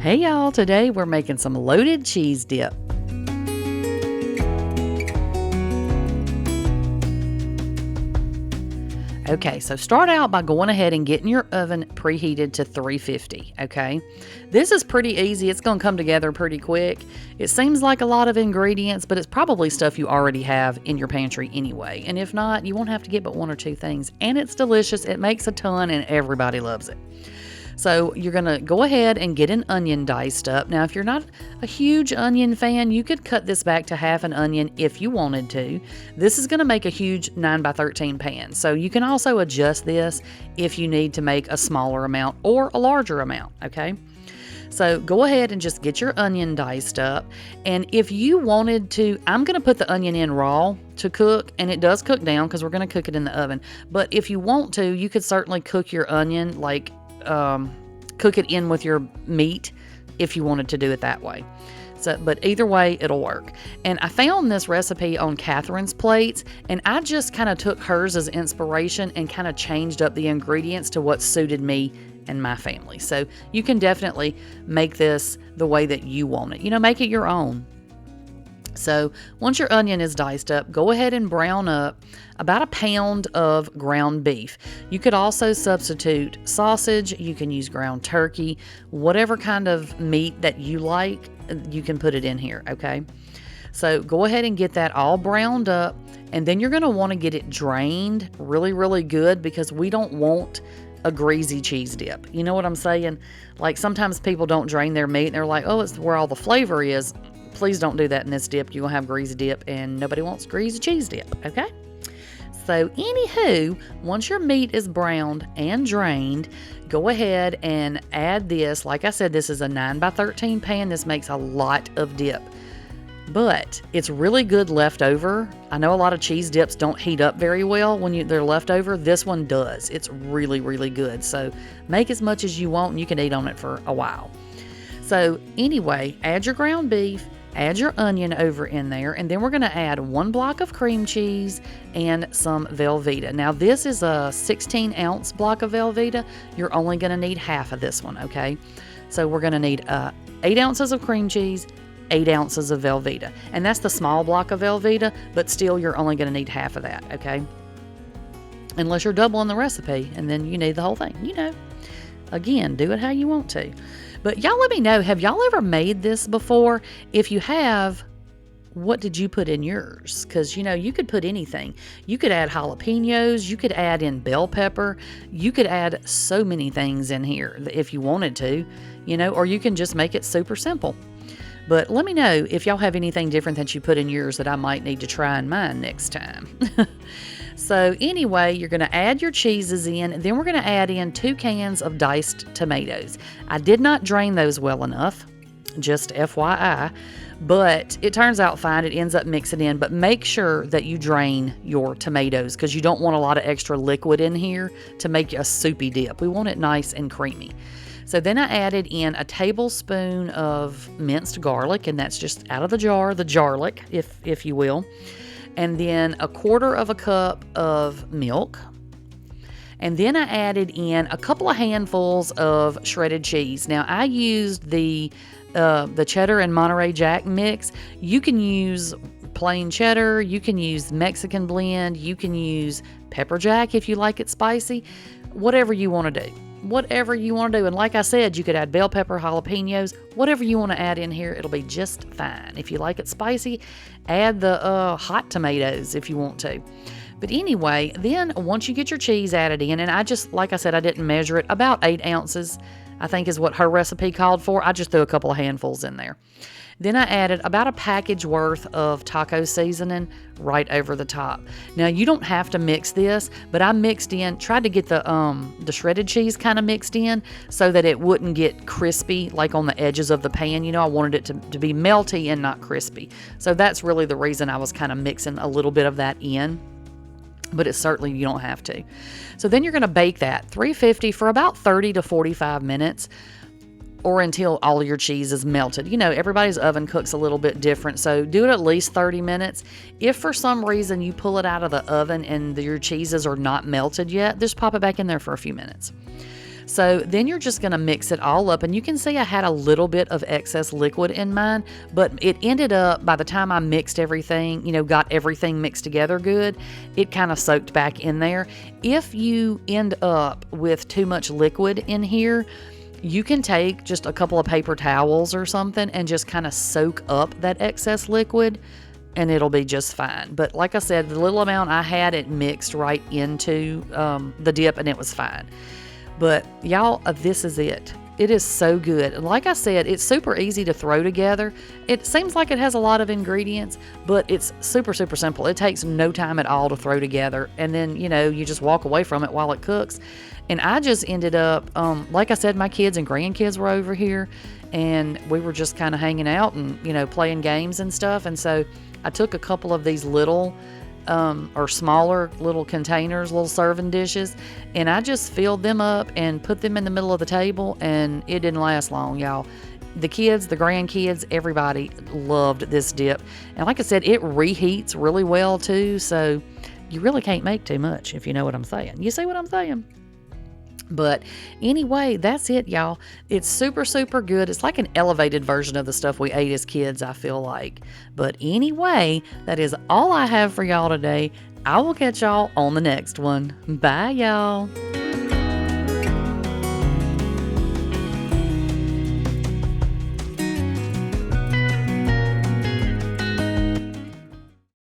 Hey y'all, today we're making some loaded cheese dip. Okay, so start out by going ahead and getting your oven preheated to 350, okay? This is pretty easy. It's going to come together pretty quick. It seems like a lot of ingredients, but it's probably stuff you already have in your pantry anyway. And if not, you won't have to get but one or two things. And it's delicious. It makes a ton and everybody loves it. So you're going to go ahead and get an onion diced up. Now, if you're not a huge onion fan, you could cut this back to half an onion if you wanted to. This is going to make a huge 9x13 pan. So you can also adjust this if you need to make a smaller amount or a larger amount, okay? So go ahead and just get your onion diced up. And if you wanted to, I'm going to put the onion in raw to cook, and it does cook down because we're going to cook it in the oven. But if you want to, you could certainly cook your onion cook it in with your meat if you wanted to do it that way. So, but either way, it'll work. And I found this recipe on Catherine's Plates, and I just kind of took hers as inspiration and kind of changed up the ingredients to what suited me and my family. So you can definitely make this the way that you want it. You know, make it your own. So once your onion is diced up, go ahead and brown up about a pound of ground beef. You could also substitute sausage. You can use ground turkey, whatever kind of meat that you like, you can put it in here, okay? So go ahead and get that all browned up, and then you're going to want to get it drained really, really good because we don't want a greasy cheese dip. You know what I'm saying? Like sometimes people don't drain their meat and they're like, oh, it's where all the flavor is. Please don't do that in this dip. You're going to have greasy dip, and nobody wants greasy cheese dip, okay? So anywho, once your meat is browned and drained, go ahead and add this. Like I said, this is a 9x13 pan. This makes a lot of dip, but it's really good leftover. I know a lot of cheese dips don't heat up very well when they're leftover. This one does. It's really, really good. So make as much as you want, and you can eat on it for a while. So anyway, add your ground beef. Add your onion over in there, and then we're going to add 1 block of cream cheese and some Velveeta. Now, this is a 16-ounce block of Velveeta. You're only going to need half of this one, okay? So we're going to need 8 ounces of cream cheese, 8 ounces of Velveeta. And that's the small block of Velveeta, but still you're only going to need half of that, okay? Unless you're doubling the recipe, and then you need the whole thing. You know, again, do it how you want to. But y'all let me know, have y'all ever made this before? If you have, what did you put in yours? Because, you know, you could put anything. You could add jalapenos. You could add in bell pepper. You could add so many things in here if you wanted to, you know, or you can just make it super simple. But let me know if y'all have anything different that you put in yours that I might need to try in mine next time. So anyway, you're going to add your cheeses in, and then we're going to add in 2 cans of diced tomatoes. I did not drain those well enough, just FYI, but it turns out fine. It ends up mixing in, but make sure that you drain your tomatoes because you don't want a lot of extra liquid in here to make a soupy dip. We want it nice and creamy. So then I added in a tablespoon of minced garlic, and that's just out of the jar, the garlic, if you will. And then 1/4 cup of milk. And then I added in a couple of handfuls of shredded cheese. Now I used the cheddar and Monterey Jack mix. You can use plain cheddar. You can use Mexican blend. You can use pepper jack if you like it spicy. Whatever you want to do. Whatever you want to do. And like I said, you could add bell pepper, jalapenos, whatever you want to add in here, it'll be just fine. If you like it spicy, add the hot tomatoes if you want to. But anyway, then once you get your cheese added in, and I just, like I said, I didn't measure it, about 8 ounces, I think is what her recipe called for. I just threw a couple of handfuls in there. Then I added about a package worth of taco seasoning right over the top. Now, you don't have to mix this, but I mixed in, tried to get the shredded cheese kind of mixed in so that it wouldn't get crispy like on the edges of the pan. You know, I wanted it to be melty and not crispy. So that's really the reason I was kind of mixing a little bit of that in. But it's certainly, you don't have to. So then you're going to bake that 350 for about 30 to 45 minutes. Or until all your cheese is melted. You know, everybody's oven cooks a little bit different, so do it at least 30 minutes. If for some reason you pull it out of the oven and your cheeses are not melted yet, just pop it back in there for a few minutes. So then you're just going to mix it all up. And you can see I had a little bit of excess liquid in mine, but it ended up, by the time I mixed everything, got everything mixed together good, it kind of soaked back in there. If you end up with too much liquid in here, you can take just a couple of paper towels or something and just kind of soak up that excess liquid, and it'll be just fine. But like I said, the little amount I had, it mixed right into the dip, and it was fine. But y'all, this is it. It is so good. And like I said, it's super easy to throw together. It seems like it has a lot of ingredients, but it's super, super simple. It takes no time at all to throw together. And then, you just walk away from it while it cooks. And I just ended up, like I said, my kids and grandkids were over here, and we were just kind of hanging out and, playing games and stuff. And so I took a couple of these little or smaller little containers, little serving dishes, and I just filled them up and put them in the middle of the table, and it didn't last long, y'all. The kids, the grandkids, everybody loved this dip. And like I said, it reheats really well too, so you really can't make too much, if you know what I'm saying. You see what I'm saying? But anyway, that's it, y'all. It's super, super good. It's like an elevated version of the stuff we ate as kids, I feel like. But anyway, that is all I have for y'all today. I will catch y'all on the next one. Bye, y'all.